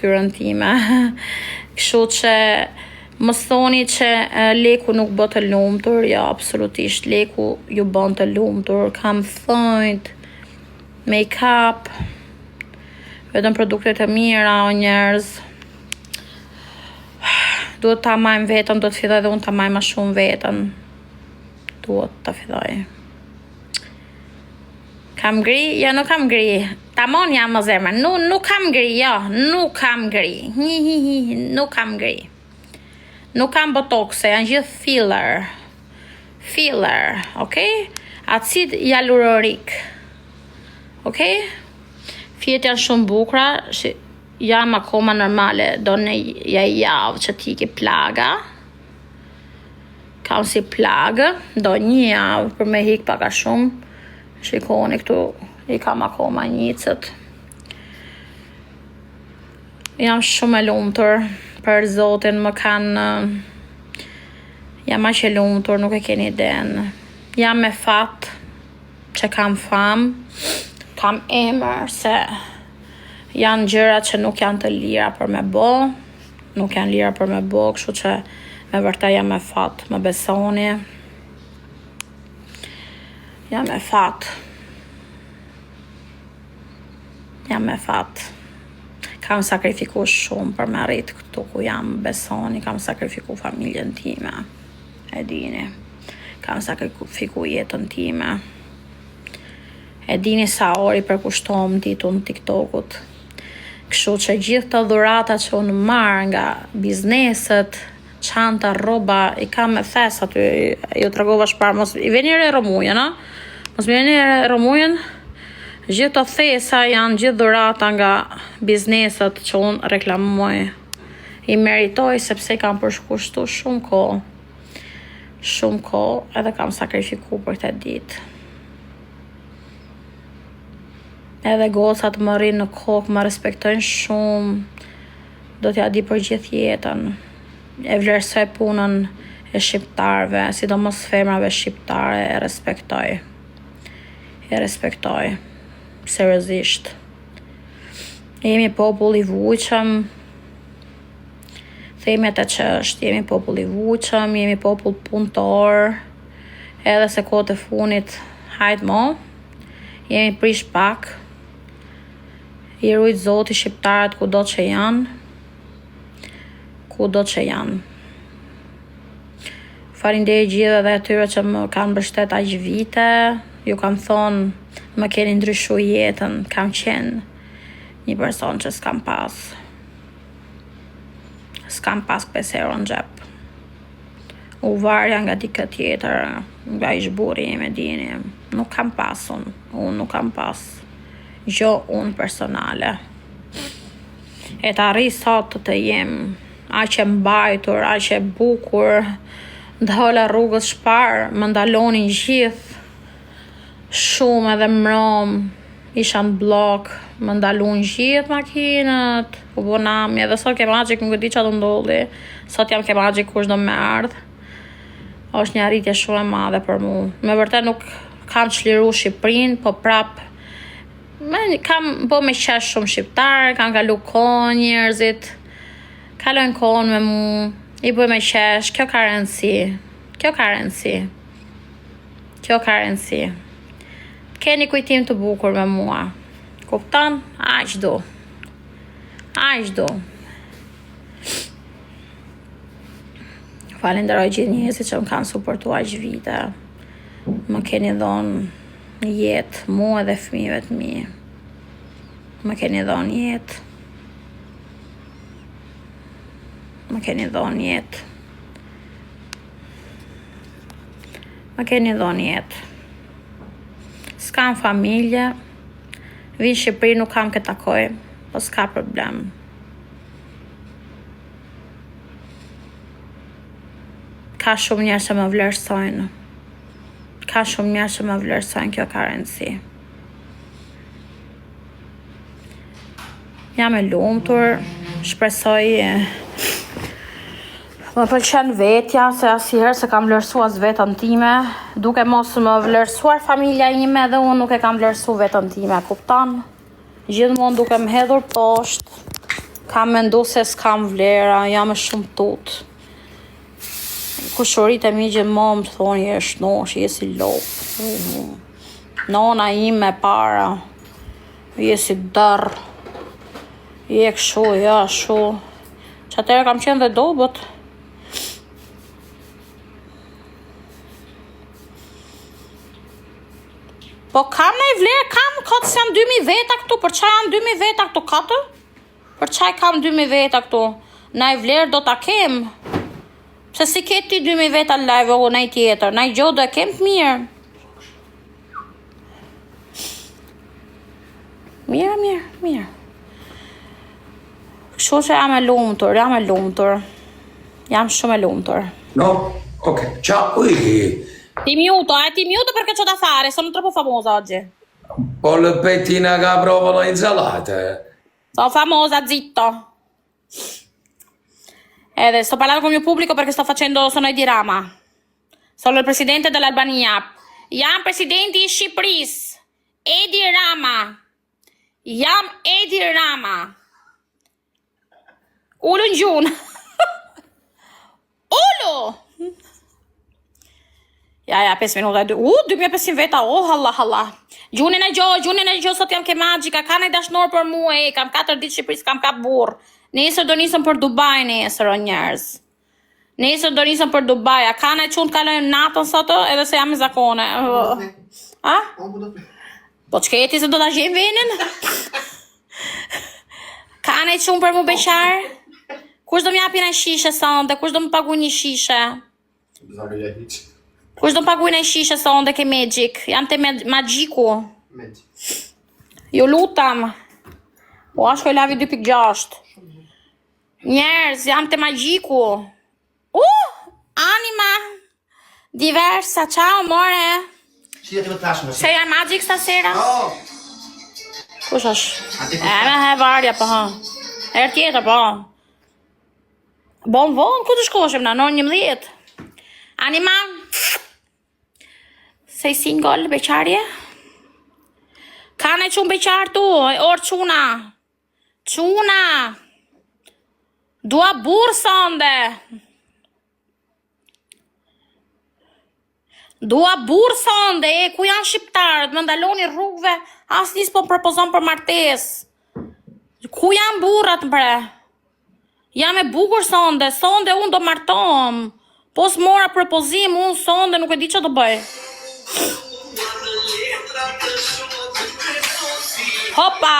natyrën time. Kështu që mos thoni që leku nuk bë të lumtur, jo, absolutisht leku ju bën të lumtur. Kam thonjt, make-up, vetëm produkte të mira o njerëz. Duhet ta majm vetëm, do të filloj dhe unë ta majm më shumë vetëm. Duhet ta filloj. Kam gri? Jo, nuk kam gri. Tamon jam më zemër. Nuk kam gri, jo. Nuk kam gri. Nuk kam gri. Nuk kam botoxe, janë gjithë filler. Filler, okay? Acid hyaluronik. Okay? Fjet janë shumë bukura, jam akoma normale, do në javë që ti ke plaga. Kam si plagë, do një javë për me hik paka shumë. Shikoni këtu, i kam akoma njicët. Jam shumë e lumtur, për Zotin më kanë... Jam aq e lumtur, nuk e keni iden. Jam me fat, që kam fam, kam emër, se janë gjëra që nuk janë të lira për me bo, nuk janë lira për me bo, kështu që me vërtet jam me fat, më besoni. Jam me fat. Jam me fat. Kam sakrifiku shumë për me arrit këtu ku jam, besoni, kam sakrifiku familjen time. E dini. Kam sakrifiku jetën time. E dini sa ori përkushtohem ditun TikTokut. Kështu që gjithë të dhurata që unë marr nga bizneset, çanta, rroba, i kam me thes aty, ju tregova shpar, mos i veni re Romujen, a? Mos më veni re Romujen. Gjithë të thesa janë gjithë dhurata nga bizneset që unë reklamoj. I meritoj sepse kam përshkushtu shumë kohë. Shumë kohë, edhe kam sakrifiku për këtë ditë. Edhe gocat më rrinë në kokë, më respektojnë shumë. Do t'ja di për gjithë jetën. E vlerësoj punën e shqiptarëve, sidomos femrave shqiptare, e respektoj. E respektoj. Seriozisht. Jemi popull i vuajshëm. Themi atë që është, jemi popull i vuajshëm, jemi popull punëtor. Edhe se kohët e funit, hajt mo, jemi prish pak. I rujt Zoti shqiptarët kudo që janë. Kudo që janë. Faleminderit gjithë edhe atyre që më kanë mbështet aq vite. Ju kam thonë, më keni ndryshu jetën, kam qenë një person që s'kam pas. S'kam pas 5 euro në xhep. U varja nga dikë tjetër, nga ish burri im, e dini. Nuk kam pas unë nuk kam pas. Jo unë personale. E të arri sot të jem, aq e mbajtur, aq e bukur, ndala rrugës shpar, më ndalonin gjithë. Shumë edhe mrom, isha në blok, më ndalun gjithë makinët, u bonam, edhe sot ke magjik, nuk e di që të ndolli, sot jam ke magjik kush do me ardhë, është një arritje shumë e madhe për mu. Me vërtet nuk kam çliru Shqipërinë, po prap, kam bo me qesh shumë shqiptarë, kam kalu kohë njerëzit, kalojnë kohën me mu, i bëj me qesh, kjo ka rëndësi, kjo ka rëndësi, kjo ka rëndësi. Keni kujtim të bukur me mua. Kupton? Aq do. Aq do. Falenderoj gjithë njerëzit që më kanë suportuar aq vite. Më keni dhënë jetë, mua dhe fëmijëve të mi. Më keni dhënë jetë. Më keni dhënë jetë. Më keni dhënë jetë. S'kam familje, vinë Shqipëri nuk kam këtë takoj, po s'ka problem. Ka shumë njerëz që më vlerësojnë. Ka shumë njerëz që më vlerësojnë, kjo ka rëndësi. Jam e lumtur, shpresoj më pëlqen vetja, se asnjëherë se kam vlerësuar as vetën time, duke mos më vlerësuar familja ime dhe unë nuk e kam vlerësuar vetën time, kupton? Gjithmonë duke më hedhur poshtë, Kam mendu se s'kam vlera, jam e shumë tut. Kushurit e mi gjithmonë më thonë je shnosh, je si lop. Nona ime para, je si dërr. Je këshu, ja, shu. Që atëre kam qenë dhe dobët. Po kam në i vlerë, kam këtë se janë 2000 veta këtu, për çaj janë 2000 veta këtu katë? Për çaj kam 2000 veta këtu? Në i vlerë do t'a kem. Pse si ke ti 2000 veta live o në i tjetër, në i gjohë do e kem të mirë. Mirë. Kështu që jam e lumtur. Jam shumë e lumtur. No? Ok, ciao. Ti muto perché c'ho da fare, sono troppo famosa oggi. Polpettina che provano insalate. Sono famosa, zitto. Sto parlando con il mio pubblico perché sono Edi Rama. Sono il presidente dell'Albania. Jam presidenti i Shqipëris. Edi Rama. Jam Edi Rama. Ullu në gjunë. Ullu! Ja, 5 minuta. 2500 veta, halla. Gjunin e gjo, sot jam ke magjika, ka në dashnor për mua, kam 4 ditë Shqipëris, kam ka burr. Nesër do nisëm për Dubai, nesër o njerëz. Nesër do nisëm për Dubai, a ka në qunë kalojnë natën sotë, edhe se jam i zakone. A? Po qketi se do t'a gjem venin? Ka në qunë për mu beqar? Kush do m'japi në shishe sonde, kush do më pagu një shishe? Kush do më pagu në shishe sonde ke Magic? Jam te Magiku. Ju lutam. Po ashko i lavi 2.6. Njerëz, jam te Magiku. Anima. Diversa, ciao amore. Se jam Magic stasera? Kush është? Me he varja po ha. Her tjetër po. Bon, ku të shkoshim na, në 11? Anima? Sei single, beqarje? Ka në qunë beqar tu, orë quna. Quna. Dua burë sonde. Ku janë shqiptarët, më ndaloni rrugve, as nis po propozon për martes. Ku janë burrat bre? Jam e bukur sonde unë do martom. Po s'mora propozim, unë sonde nuk e di që të bëj. Hoppa.